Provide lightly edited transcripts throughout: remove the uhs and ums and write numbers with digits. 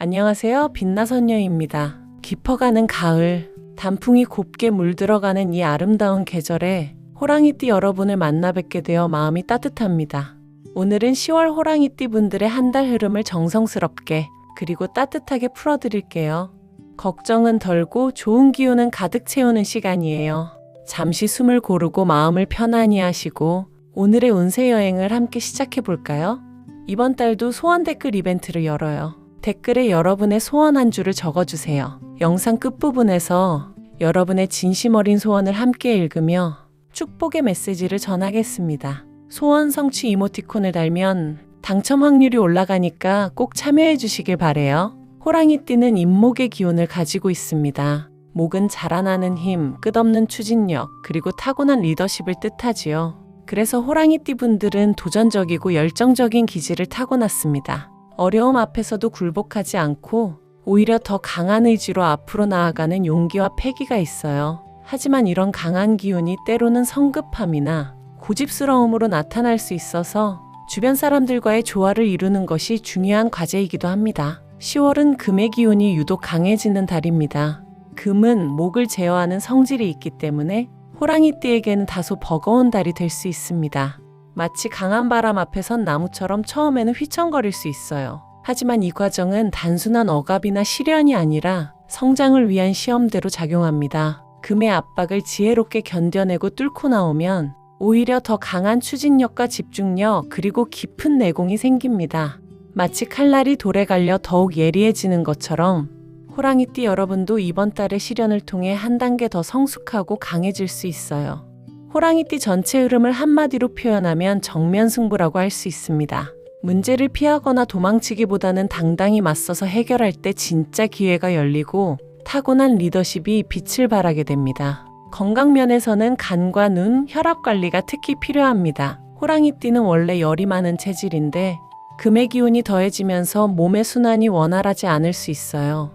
안녕하세요. 빛나선녀입니다. 깊어가는 가을, 단풍이 곱게 물들어가는 이 아름다운 계절에 호랑이띠 여러분을 만나 뵙게 되어 마음이 따뜻합니다. 오늘은 10월 호랑이띠 분들의 한 달 흐름을 정성스럽게 그리고 따뜻하게 풀어드릴게요. 걱정은 덜고 좋은 기운은 가득 채우는 시간이에요. 잠시 숨을 고르고 마음을 편안히 하시고 오늘의 운세 여행을 함께 시작해 볼까요? 이번 달도 소원 댓글 이벤트를 열어요. 댓글에 여러분의 소원 한 줄을 적어주세요. 영상 끝부분에서 여러분의 진심 어린 소원을 함께 읽으며 축복의 메시지를 전하겠습니다. 소원 성취 이모티콘을 달면 당첨 확률이 올라가니까 꼭 참여해 주시길 바래요. 호랑이띠는 임목의 기운을 가지고 있습니다. 목은 자라나는 힘, 끝없는 추진력, 그리고 타고난 리더십을 뜻하지요. 그래서 호랑이띠 분들은 도전적이고 열정적인 기질을 타고났습니다. 어려움 앞에서도 굴복하지 않고 오히려 더 강한 의지로 앞으로 나아가는 용기와 패기가 있어요. 하지만 이런 강한 기운이 때로는 성급함이나 고집스러움으로 나타날 수 있어서 주변 사람들과의 조화를 이루는 것이 중요한 과제이기도 합니다. 10월은 금의 기운이 유독 강해지는 달입니다. 금은 목을 제어하는 성질이 있기 때문에 호랑이띠에게는 다소 버거운 달이 될 수 있습니다. 마치 강한 바람 앞에 선 나무처럼 처음에는 휘청거릴 수 있어요. 하지만 이 과정은 단순한 억압이나 시련이 아니라 성장을 위한 시험대로 작용합니다. 금의 압박을 지혜롭게 견뎌내고 뚫고 나오면 오히려 더 강한 추진력과 집중력 그리고 깊은 내공이 생깁니다. 마치 칼날이 돌에 갈려 더욱 예리해지는 것처럼 호랑이띠 여러분도 이번 달의 시련을 통해 한 단계 더 성숙하고 강해질 수 있어요. 호랑이띠 전체 흐름을 한마디로 표현하면 정면 승부라고 할 수 있습니다. 문제를 피하거나 도망치기보다는 당당히 맞서서 해결할 때 진짜 기회가 열리고 타고난 리더십이 빛을 발하게 됩니다. 건강 면에서는 간과 눈, 혈압 관리가 특히 필요합니다. 호랑이띠는 원래 열이 많은 체질인데 금의 기운이 더해지면서 몸의 순환이 원활하지 않을 수 있어요.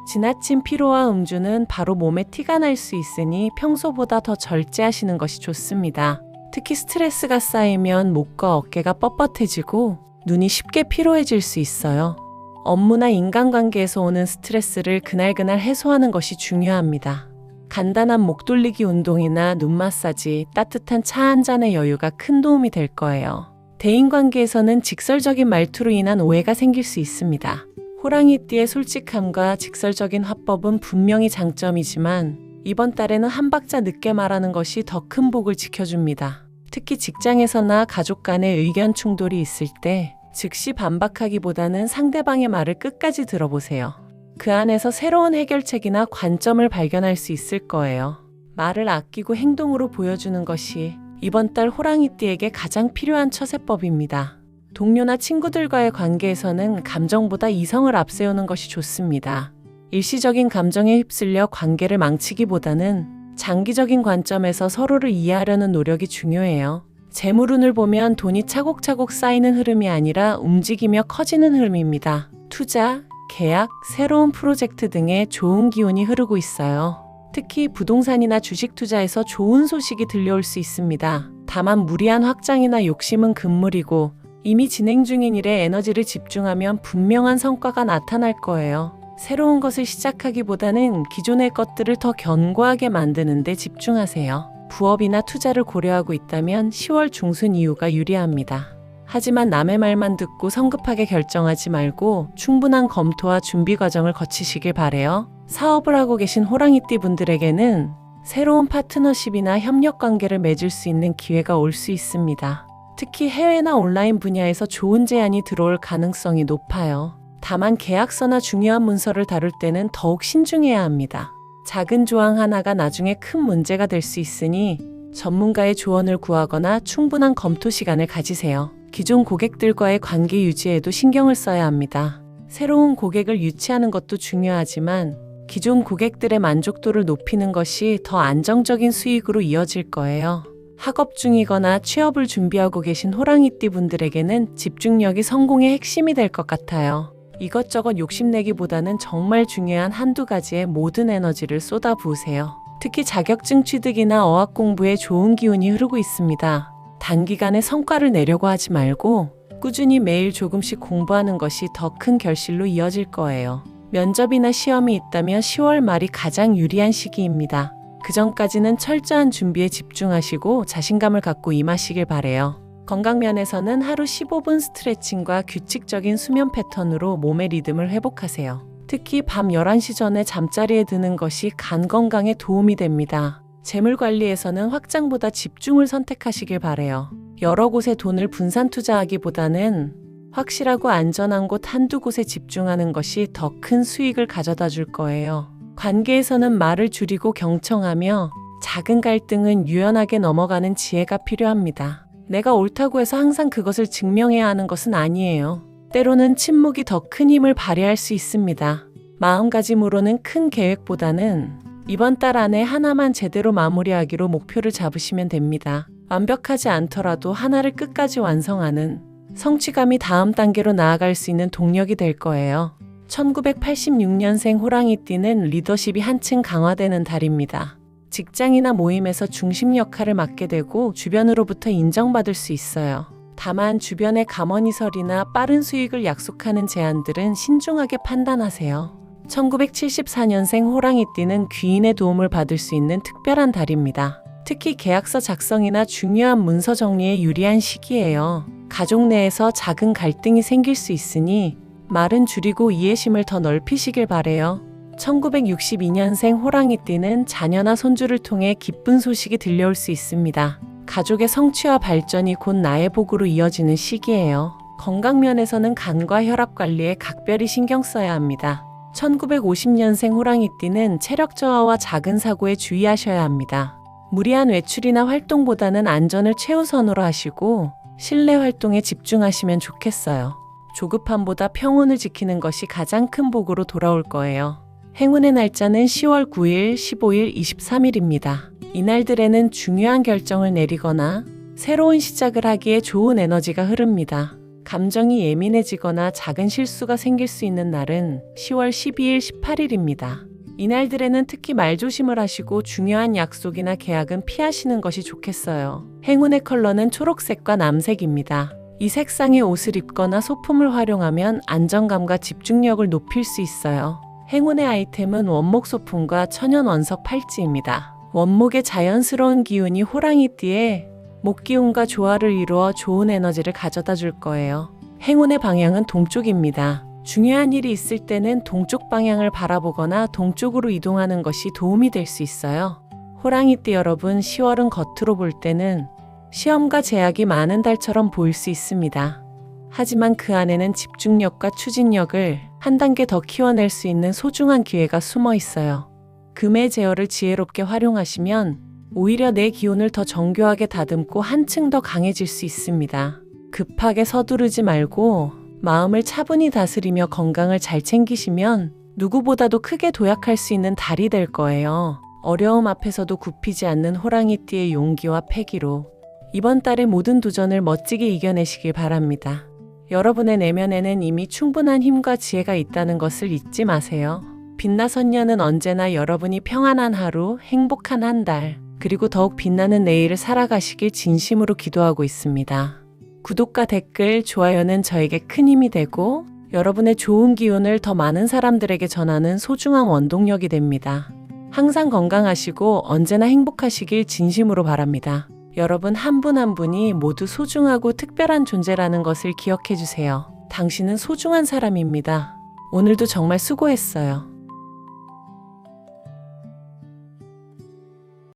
지나친 피로와 음주는 바로 몸에 티가 날 수 있으니 평소보다 더 절제하시는 것이 좋습니다. 특히 스트레스가 쌓이면 목과 어깨가 뻣뻣해지고 눈이 쉽게 피로해질 수 있어요. 업무나 인간관계에서 오는 스트레스를 그날그날 해소하는 것이 중요합니다. 간단한 목 돌리기 운동이나 눈 마사지, 따뜻한 차 한 잔의 여유가 큰 도움이 될 거예요. 대인관계에서는 직설적인 말투로 인한 오해가 생길 수 있습니다. 호랑이띠의 솔직함과 직설적인 화법은 분명히 장점이지만 이번 달에는 한 박자 늦게 말하는 것이 더 큰 복을 지켜줍니다. 특히 직장에서나 가족 간의 의견 충돌이 있을 때 즉시 반박하기보다는 상대방의 말을 끝까지 들어보세요. 그 안에서 새로운 해결책이나 관점을 발견할 수 있을 거예요. 말을 아끼고 행동으로 보여주는 것이 이번 달 호랑이띠에게 가장 필요한 처세법입니다. 동료나 친구들과의 관계에서는 감정보다 이성을 앞세우는 것이 좋습니다. 일시적인 감정에 휩쓸려 관계를 망치기보다는 장기적인 관점에서 서로를 이해하려는 노력이 중요해요. 재물운을 보면 돈이 차곡차곡 쌓이는 흐름이 아니라 움직이며 커지는 흐름입니다. 투자, 계약, 새로운 프로젝트 등에 좋은 기운이 흐르고 있어요. 특히 부동산이나 주식 투자에서 좋은 소식이 들려올 수 있습니다. 다만 무리한 확장이나 욕심은 금물이고 이미 진행 중인 일에 에너지를 집중하면 분명한 성과가 나타날 거예요. 새로운 것을 시작하기보다는 기존의 것들을 더 견고하게 만드는 데 집중하세요. 부업이나 투자를 고려하고 있다면 10월 중순 이후가 유리합니다. 하지만 남의 말만 듣고 성급하게 결정하지 말고 충분한 검토와 준비 과정을 거치시길 바래요. 사업을 하고 계신 호랑이띠 분들에게는 새로운 파트너십이나 협력 관계를 맺을 수 있는 기회가 올 수 있습니다. 특히 해외나 온라인 분야에서 좋은 제안이 들어올 가능성이 높아요. 다만 계약서나 중요한 문서를 다룰 때는 더욱 신중해야 합니다. 작은 조항 하나가 나중에 큰 문제가 될 수 있으니 전문가의 조언을 구하거나 충분한 검토 시간을 가지세요. 기존 고객들과의 관계 유지에도 신경을 써야 합니다. 새로운 고객을 유치하는 것도 중요하지만 기존 고객들의 만족도를 높이는 것이 더 안정적인 수익으로 이어질 거예요. 학업 중이거나 취업을 준비하고 계신 호랑이띠 분들에게는 집중력이 성공의 핵심이 될 것 같아요. 이것저것 욕심내기보다는 정말 중요한 한두 가지에 모든 에너지를 쏟아부으세요. 특히 자격증 취득이나 어학 공부에 좋은 기운이 흐르고 있습니다. 단기간에 성과를 내려고 하지 말고 꾸준히 매일 조금씩 공부하는 것이 더 큰 결실로 이어질 거예요. 면접이나 시험이 있다면 10월 말이 가장 유리한 시기입니다. 그 전까지는 철저한 준비에 집중하시고 자신감을 갖고 임하시길 바래요. 건강 면에서는 하루 15분 스트레칭과 규칙적인 수면 패턴으로 몸의 리듬을 회복하세요. 특히 밤 11시 전에 잠자리에 드는 것이 간 건강에 도움이 됩니다. 재물 관리에서는 확장보다 집중을 선택하시길 바래요. 여러 곳에 돈을 분산 투자하기보다는 확실하고 안전한 곳 한두 곳에 집중하는 것이 더 큰 수익을 가져다 줄 거예요. 관계에서는 말을 줄이고 경청하며 작은 갈등은 유연하게 넘어가는 지혜가 필요합니다. 내가 옳다고 해서 항상 그것을 증명해야 하는 것은 아니에요. 때로는 침묵이 더 큰 힘을 발휘할 수 있습니다. 마음가짐으로는 큰 계획보다는 이번 달 안에 하나만 제대로 마무리하기로 목표를 잡으시면 됩니다. 완벽하지 않더라도 하나를 끝까지 완성하는 성취감이 다음 단계로 나아갈 수 있는 동력이 될 거예요. 1986년생 호랑이띠는 리더십이 한층 강화되는 달입니다. 직장이나 모임에서 중심 역할을 맡게 되고 주변으로부터 인정받을 수 있어요. 다만 주변의 감언이설이나 빠른 수익을 약속하는 제안들은 신중하게 판단하세요. 1974년생 호랑이띠는 귀인의 도움을 받을 수 있는 특별한 달입니다. 특히 계약서 작성이나 중요한 문서 정리에 유리한 시기예요. 가족 내에서 작은 갈등이 생길 수 있으니 말은 줄이고 이해심을 더 넓히시길 바래요. 1962년생 호랑이띠는 자녀나 손주를 통해 기쁜 소식이 들려올 수 있습니다. 가족의 성취와 발전이 곧 나의 복으로 이어지는 시기예요. 건강면에서는 간과 혈압 관리에 각별히 신경 써야 합니다. 1950년생 호랑이띠는 체력 저하와 작은 사고에 주의하셔야 합니다. 무리한 외출이나 활동보다는 안전을 최우선으로 하시고 실내 활동에 집중하시면 좋겠어요. 조급함보다 평온을 지키는 것이 가장 큰 복으로 돌아올 거예요. 행운의 날짜는 10월 9일, 15일, 23일입니다. 이날들에는 중요한 결정을 내리거나 새로운 시작을 하기에 좋은 에너지가 흐릅니다. 감정이 예민해지거나 작은 실수가 생길 수 있는 날은 10월 12일, 18일입니다. 이날들에는 특히 말조심을 하시고 중요한 약속이나 계약은 피하시는 것이 좋겠어요. 행운의 컬러는 초록색과 남색입니다. 이 색상의 옷을 입거나 소품을 활용하면 안정감과 집중력을 높일 수 있어요. 행운의 아이템은 원목 소품과 천연 원석 팔찌입니다. 원목의 자연스러운 기운이 호랑이띠에 목기운과 조화를 이루어 좋은 에너지를 가져다 줄 거예요. 행운의 방향은 동쪽입니다. 중요한 일이 있을 때는 동쪽 방향을 바라보거나 동쪽으로 이동하는 것이 도움이 될 수 있어요. 호랑이띠 여러분, 10월은 겉으로 볼 때는 시험과 제약이 많은 달처럼 보일 수 있습니다. 하지만 그 안에는 집중력과 추진력을 한 단계 더 키워낼 수 있는 소중한 기회가 숨어 있어요. 금의 제어를 지혜롭게 활용하시면 오히려 내 기운을 더 정교하게 다듬고 한층 더 강해질 수 있습니다. 급하게 서두르지 말고 마음을 차분히 다스리며 건강을 잘 챙기시면 누구보다도 크게 도약할 수 있는 달이 될 거예요. 어려움 앞에서도 굽히지 않는 호랑이띠의 용기와 패기로 이번 달의 모든 도전을 멋지게 이겨내시길 바랍니다. 여러분의 내면에는 이미 충분한 힘과 지혜가 있다는 것을 잊지 마세요. 빛나선녀는 언제나 여러분이 평안한 하루, 행복한 한 달, 그리고 더욱 빛나는 내일을 살아가시길 진심으로 기도하고 있습니다. 구독과 댓글, 좋아요는 저에게 큰 힘이 되고 여러분의 좋은 기운을 더 많은 사람들에게 전하는 소중한 원동력이 됩니다. 항상 건강하시고 언제나 행복하시길 진심으로 바랍니다. 여러분 한 분 한 분이 모두 소중하고 특별한 존재라는 것을 기억해 주세요. 당신은 소중한 사람입니다. 오늘도 정말 수고했어요.